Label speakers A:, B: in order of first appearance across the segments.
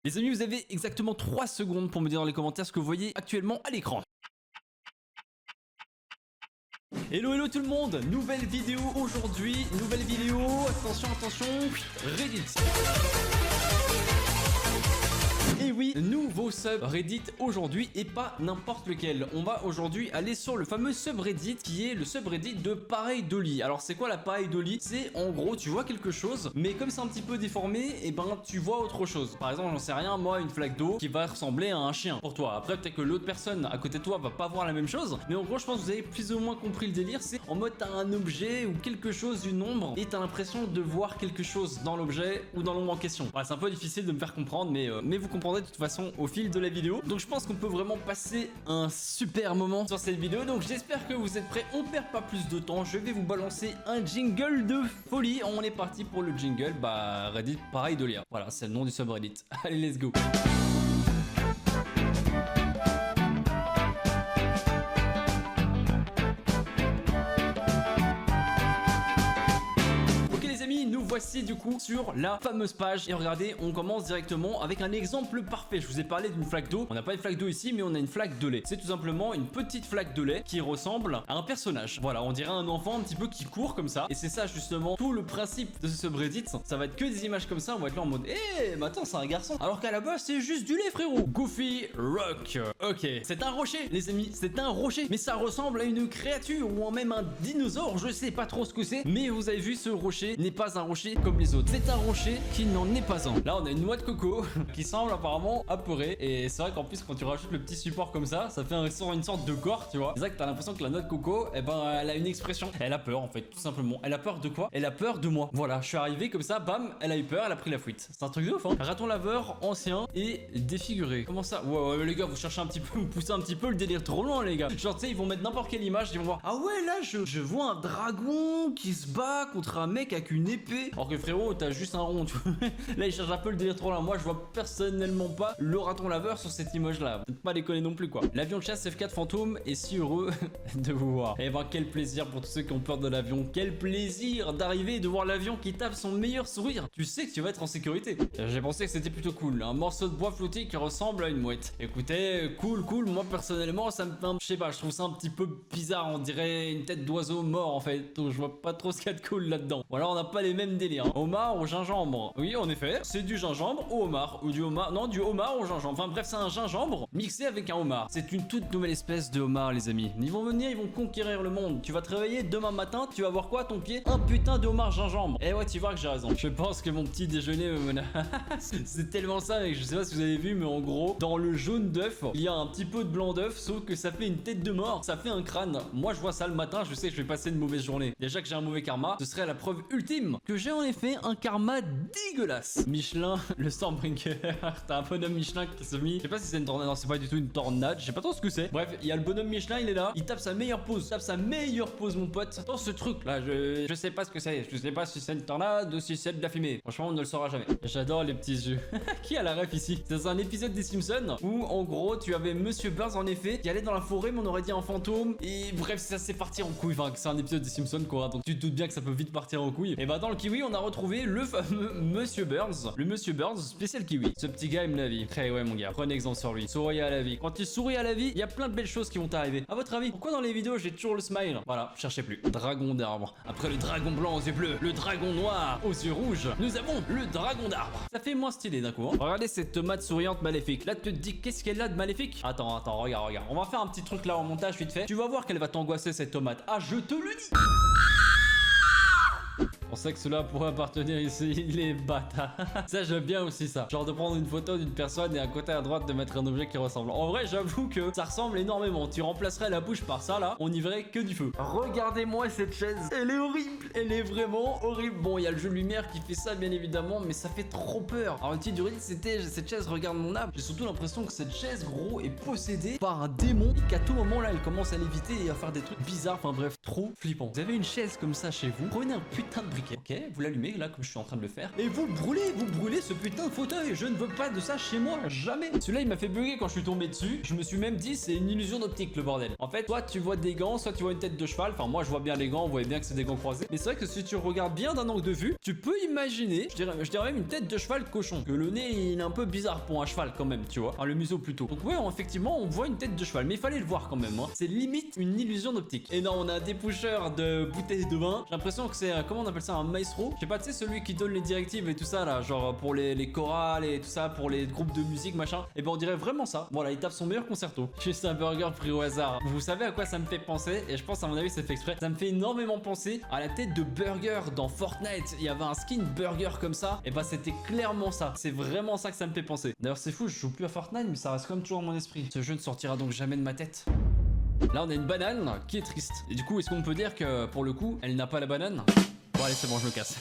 A: Les amis, vous avez exactement 3 secondes pour me dire dans les commentaires ce que vous voyez actuellement à l'écran. Hello hello tout le monde, nouvelle vidéo aujourd'hui, nouvelle vidéo, attention, Reddit. Et oui, nouveau subreddit aujourd'hui et pas n'importe lequel. On va aujourd'hui aller sur le fameux subreddit qui est le subreddit de pareil Dolly. Alors c'est quoi la pareil Dolly? C'est en gros tu vois quelque chose, mais comme c'est un petit peu déformé, et ben tu vois autre chose. Par exemple, j'en sais rien, moi une flaque d'eau qui va ressembler à un chien pour toi. Après peut-être que l'autre personne à côté de toi va pas voir la même chose, mais en gros je pense que vous avez plus ou moins compris le délire. C'est en mode t'as un objet ou quelque chose, une ombre, et t'as l'impression de voir quelque chose dans l'objet ou dans l'ombre en question. Voilà, c'est un peu difficile de me faire comprendre, mais vous comprendrez de toute façon au fil de la vidéo. Donc je pense qu'on peut vraiment passer un super moment sur cette vidéo. Donc j'espère que vous êtes prêts. On perd pas plus de temps. Je vais vous balancer un jingle de folie. On est parti pour le jingle. Bah Reddit pareil Dolly. Voilà, c'est le nom du subreddit. Allez, let's go. Voici du coup sur la fameuse page et regardez, on commence directement avec un exemple parfait. Je vous ai parlé d'une flaque d'eau. On n'a pas une flaque d'eau ici, mais on a une flaque de lait. C'est tout simplement une petite flaque de lait qui ressemble à un personnage. Voilà, on dirait un enfant un petit peu qui court comme ça. Et c'est ça justement tout le principe de ce subreddit. Ça va être que des images comme ça. On va être là en mode mais attends, c'est un garçon. Alors qu'à la base c'est juste du lait, frérot. Goofy Rock. Ok, c'est un rocher les amis, c'est un rocher. Mais ça ressemble à une créature ou même un dinosaure. Je sais pas trop ce que c'est. Mais vous avez vu, ce rocher n'est pas un rocher comme les autres. C'est un rocher qui n'en est pas un. Là on a une noix de coco qui semble apparemment apeurée. Et c'est vrai qu'en plus quand tu rajoutes le petit support comme ça fait une sorte de gore, tu vois. C'est vrai que t'as l'impression que la noix de coco, eh ben elle a une expression. Elle a peur en fait, tout simplement. Elle a peur de quoi? Elle a peur de moi. Voilà, je suis arrivé comme ça, bam, elle a eu peur, elle a pris la fuite. C'est un truc de ouf, hein. Raton laveur ancien et défiguré. Comment ça? Ouais, les gars, vous cherchez un petit peu, vous poussez un petit peu le délire trop loin, les gars. Genre tu sais, ils vont mettre n'importe quelle image, ils vont voir. Ah ouais, là je vois un dragon qui se bat contre un mec avec une épée. Alors que frérot, t'as juste un rond, tu vois. Là il cherche un peu le délire trop loin. Moi je vois personnellement pas le raton laveur sur cette image là. Peut-être pas déconner non plus quoi. L'avion de chasse F4 fantôme est si heureux de vous voir. Et ben quel plaisir pour tous ceux qui ont peur de l'avion. Quel plaisir d'arriver et de voir l'avion qui tape son meilleur sourire. Tu sais que tu vas être en sécurité. J'ai pensé que c'était plutôt cool. Un morceau de bois flotté qui ressemble à une mouette. Écoutez, cool. Moi personnellement ça me fait je sais pas, je trouve ça un petit peu bizarre. On dirait une tête d'oiseau mort en fait. Donc je vois pas trop ce qu'il y a de cool là-dedans. Ou alors on n'a pas les mêmes délires. Hein. Homard au gingembre. Oui, en effet, c'est du gingembre au homard. Ou du homard. Non, du homard au gingembre. Enfin bref, c'est un gingembre mixé avec un homard. C'est une toute nouvelle espèce de homard, les amis. Ils vont venir, ils vont conquérir le monde. Tu vas te réveiller demain matin, tu vas voir quoi à ton pied? Un putain de homard gingembre. Et ouais, tu vois que j'ai raison. Je pense que mon petit déjeuner me menace. C'est tellement ça, mec. Je sais pas si vous avez vu, mais en gros, dans le jaune d'œuf, il y a un petit peu de blanc d'œuf, sauf que ça fait une tête de mort. Ça fait un crâne. Moi, je vois ça le matin, je sais que je vais passer une mauvaise journée. Déjà que j'ai un mauvais karma, ce serait la preuve ultime que j'ai en effet un karma dégueulasse. Michelin, le Stormbreaker. T'as un bonhomme Michelin qui se mit. Je sais pas si c'est une tornade. Non, c'est pas du tout une tornade. Je sais pas trop ce que c'est. Bref, il y a le bonhomme Michelin, il est là. Il tape sa meilleure pause. Il tape sa meilleure pause, mon pote. Dans ce truc là, je sais pas ce que c'est. Je sais pas si c'est une tornade ou si c'est de la fumée. Franchement, on ne le saura jamais. J'adore les petits yeux. Qui a la ref ici? C'est un épisode des Simpsons où en gros, tu avais Monsieur Burns en effet qui allait dans la forêt, mais on aurait dit un fantôme. Et bref, ça s'est parti en couille. Enfin, c'est un épisode des Simpsons quoi. Donc tu te doutes bien que ça peut vite partir en couille. Et bah, dans le kiwi, on a retrouvé le fameux Monsieur Burns. Le Monsieur Burns spécial kiwi. Ce petit gars aime la vie. Très ouais mon gars, prenez exemple sur lui. Souriez à la vie. Quand tu souris à la vie, il y a plein de belles choses qui vont t'arriver. À votre avis, pourquoi dans les vidéos j'ai toujours le smile? Voilà, cherchez plus. Dragon d'arbre. Après le dragon blanc aux yeux bleus, le dragon noir aux yeux rouges, nous avons le dragon d'arbre. Ça fait moins stylé d'un coup. Hein. Regardez cette tomate souriante maléfique. Là tu te dis qu'est-ce qu'elle a de maléfique? Attends, regarde. On va faire un petit truc là en montage vite fait. Tu vas voir qu'elle va t'angoisser cette tomate. Ah, je te le dis. On sait que cela pourrait appartenir ici, il est bâtard. Ça j'aime bien aussi ça. Genre de prendre une photo d'une personne et à côté à droite de mettre un objet qui ressemble. En vrai j'avoue que ça ressemble énormément. Tu remplacerais la bouche par ça là, on y verrait que du feu. Regardez-moi cette chaise. Elle est horrible. Elle est vraiment horrible. Bon il y a le jeu de lumière qui fait ça bien évidemment, mais ça fait trop peur. Alors le titre du Reddit c'était cette chaise regarde mon âme. J'ai surtout l'impression que cette chaise gros est possédée par un démon et qu'à tout moment là elle commence à l'éviter et à faire des trucs bizarres. Enfin bref, trop flippant. Vous avez une chaise comme ça chez vous, prenez un putain de briquet. Ok, vous l'allumez là comme je suis en train de le faire. Et vous brûlez ce putain de fauteuil. Je ne veux pas de ça chez moi, jamais. Celui-là il m'a fait bugger quand je suis tombé dessus. Je me suis même dit c'est une illusion d'optique le bordel. En fait, soit tu vois des gants, soit tu vois une tête de cheval. Enfin moi je vois bien les gants, vous voyez bien que c'est des gants croisés. Mais c'est vrai que si tu regardes bien d'un angle de vue, tu peux imaginer, je dirais même une tête de cheval cochon. Que le nez il est un peu bizarre pour un cheval quand même, tu vois. Enfin le museau plutôt. Donc ouais, effectivement on voit une tête de cheval. Mais il fallait le voir quand même. Hein. C'est limite une illusion d'optique. Et non, on a un dépoucheur de bouteilles de vin. J'ai l'impression que c'est, comment on appelle ça, un maestro. Je sais pas, tu sais, celui qui donne les directives et tout ça là. Genre pour les chorales et tout ça, pour les groupes de musique machin. Et ben on dirait vraiment ça. Voilà, il tape son meilleur concerto. Juste un burger pris au hasard. Vous savez à quoi ça me fait penser? Et je pense à mon avis c'est fait exprès. Ça me fait énormément penser à la tête de Burger dans Fortnite. Il y avait un skin Burger comme ça. Et bah c'était clairement ça. C'est vraiment ça que ça me fait penser. D'ailleurs c'est fou, je joue plus à Fortnite mais ça reste comme toujours dans mon esprit. Ce jeu ne sortira donc jamais de ma tête. Là on a une banane qui est triste. Et du coup est-ce qu'on peut dire que pour le coup elle n'a pas la banane? Bon allez c'est bon je me casse.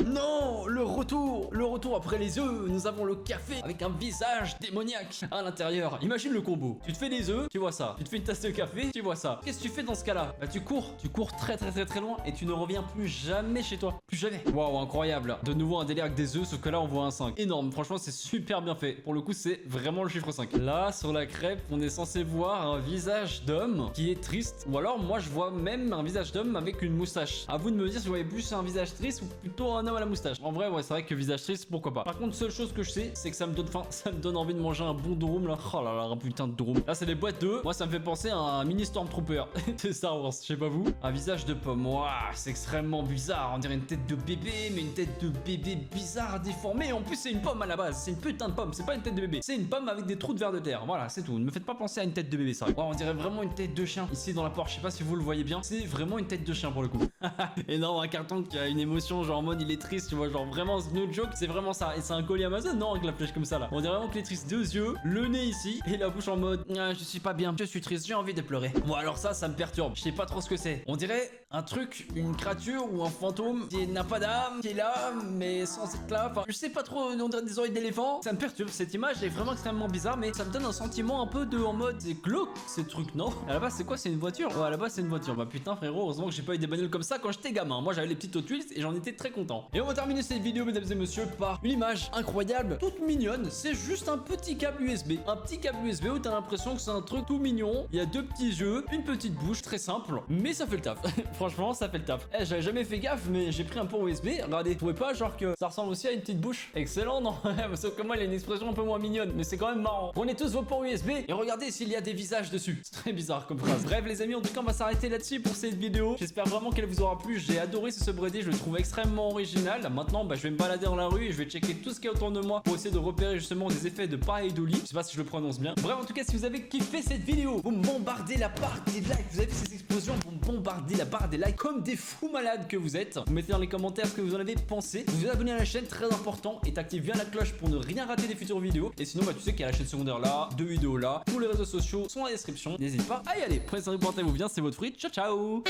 A: Non, le retour après les œufs. Nous avons le café avec un visage démoniaque à l'intérieur. Imagine le combo. Tu te fais des œufs, tu vois ça. Tu te fais une tasse de café, tu vois ça. Qu'est-ce que tu fais dans ce cas-là? Bah tu cours très loin et tu ne reviens plus jamais chez toi. Plus jamais. Waouh, incroyable. De nouveau un délire avec des œufs, sauf que là on voit un 5. Énorme, franchement c'est super bien fait. Pour le coup c'est vraiment le chiffre 5. Là sur la crêpe, on est censé voir un visage d'homme qui est triste. Ou alors moi je vois même un visage d'homme avec une moustache. À vous de me dire si vous voyez plus un visage triste ou plutôt un homme à la moustache. En vrai ouais c'est vrai que visage triste pourquoi pas. Par contre seule chose que je sais c'est que ça me donne faim. Ça me donne envie de manger un bon durum là. Oh là là un putain de durum. Là c'est des boîtes d'œufs. Moi ça me fait penser à un mini Stormtrooper. C'est Star Wars, je sais pas vous. Un visage de pomme. Ouah, c'est extrêmement bizarre. On dirait une tête de bébé mais une tête de bébé bizarre déformée. En plus c'est une pomme à la base. C'est une putain de pomme. C'est pas une tête de bébé. C'est une pomme avec des trous de verre de terre. Voilà c'est tout. Ne me faites pas penser à une tête de bébé ça. Ouah, on dirait vraiment une tête de chien. Ici dans la porte, je sais pas si vous le voyez bien. C'est vraiment une tête de chien pour le coup. Et non un carton qui a une émotion genre en mode il est triste, tu vois, genre vraiment no joke, c'est vraiment ça. Et c'est un colis Amazon, non, avec la flèche comme ça là. On dirait vraiment qu'il est triste, 2 yeux, le nez ici et la bouche en mode ah, je suis pas bien, je suis triste, j'ai envie de pleurer. Bon alors ça me perturbe, je sais pas trop ce que c'est. On dirait un truc, une créature ou un fantôme qui n'a pas d'âme, qui est là mais sans être là. Enfin je sais pas trop, on dirait des oreilles d'éléphant. Ça me perturbe, cette image est vraiment extrêmement bizarre, mais ça me donne un sentiment un peu de en mode c'est glauque ces trucs, non? À la base c'est quoi? C'est une voiture? Ouais à la base c'est une voiture. Bah putain frérot, heureusement que j'ai pas eu des bagnoles comme ça quand j'étais gamin. Moi j'avais les petites Hot Wheels et j'en étais très content. Et on va terminer cette vidéo mesdames et messieurs par une image incroyable, toute mignonne. C'est juste un petit câble USB. Un petit câble USB où t'as l'impression que c'est un truc tout mignon. Il y a 2 petits yeux, une petite bouche, très simple. Mais ça fait le taf. Franchement ça fait le taf. Eh j'avais jamais fait gaffe mais j'ai pris un port USB. Regardez, vous trouvez pas genre que ça ressemble aussi à une petite bouche? Excellent non? Sauf que moi il a une expression un peu moins mignonne. Mais c'est quand même marrant. Prenez tous vos ports USB et regardez s'il y a des visages dessus. C'est très bizarre comme phrase. Bref les amis, en tout cas on va s'arrêter là-dessus pour cette vidéo. J'espère vraiment qu'elle vous aura plu. J'ai adoré ce subreddit, je le trouve extrêmement original. Maintenant bah, je vais me balader dans la rue et je vais checker tout ce qu'il y a autour de moi pour essayer de repérer justement des effets de pareidolie. Je sais pas si je le prononce bien. Bref en tout cas si vous avez kiffé cette vidéo, vous me bombardez la barre des likes. Vous avez vu ces explosions, vous me bombardez la barre des likes comme des fous malades que vous êtes. Vous mettez dans les commentaires ce que vous en avez pensé. Vous vous abonnez à la chaîne, très important, et t'activez bien la cloche pour ne rien rater des futures vidéos. Et sinon bah tu sais qu'il y a la chaîne secondaire là, 2 vidéos là, tous les réseaux sociaux sont dans la description. N'hésitez pas à y aller. Prenez soin de vous, portez-vous bien, c'est votre fruit. Ciao ciao.